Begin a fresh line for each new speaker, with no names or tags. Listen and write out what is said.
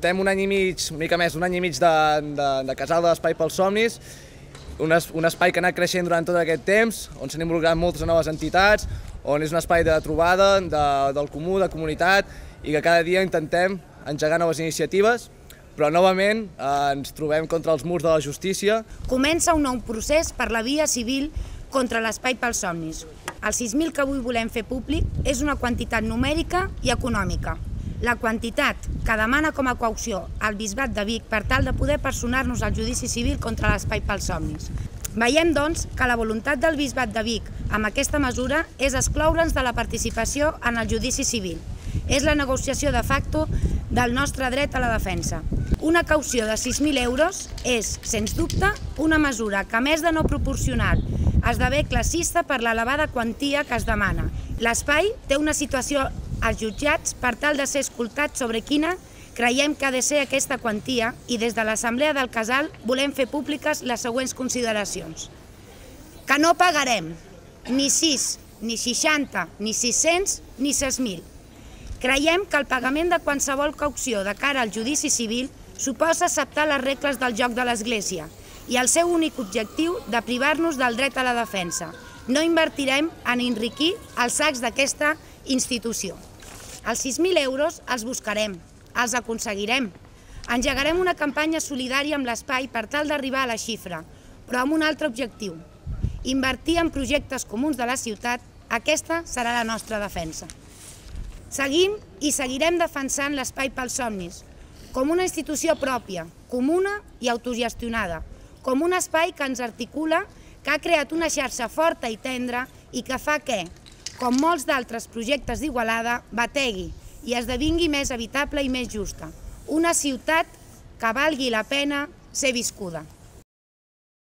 Portem un any i mig, una mica més d'un any i mig de casal de l'Espai pels Somnis, un espai que ha anat creixent durant tot aquest temps, on s'han involucrat moltes noves entitats, on és un espai de trobada, del comú, de comunitat, i que cada dia intentem engegar noves iniciatives, però novament ens trobem contra els murs de la justícia.
Comença un nou procés per la via civil contra l'Espai pels Somnis. El 6.000 que avui volem fer públic és una quantitat numèrica i econòmica. La quantitat que demana com a caució el Bisbat de Vic per tal de poder personar-nos al judici civil contra l'Espai pels Somnis. Veiem, doncs, que la voluntat del Bisbat de Vic amb aquesta mesura és excloure'ns de la participació en el judici civil. És la negociació de facto del nostre dret a la defensa. Una caució de 6.000 euros és, sens dubte, una mesura que, a més de no proporcional, esdevé classista per l'elevada quantia que es demana. L'espai té una situació als jutjats per tal de ser escoltat sobre quina creiem que ha de ser aquesta quantia i des de l'Assemblea del Casal volem fer públiques les següents consideracions. Que no pagarem ni 6, ni 60, ni 600, ni 6.000. Creiem que el pagament de qualsevol caució de cara al judici civil suposa acceptar les regles del joc de l'Església i el seu únic objectiu de privar-nos del dret a la defensa. No invertirem en enriquir els sacs d'aquesta institució. Els 6.000 euros els buscarem, els aconseguirem. Engegarem una campanya solidària amb l'espai per tal d'arribar a la xifra, però amb un altre objectiu. Invertir en projectes comuns de la ciutat, aquesta serà la nostra defensa. Seguim i seguirem defensant l'Espai pels Somnis com una institució pròpia, comuna i autogestionada, com un espai que ens articula, que ha creat una xarxa forta i tendra i que fa que, com molts d'altres projectes d'Igualada, bategui i esdevingui més habitable i més justa. Una ciutat que valgui la pena ser viscuda.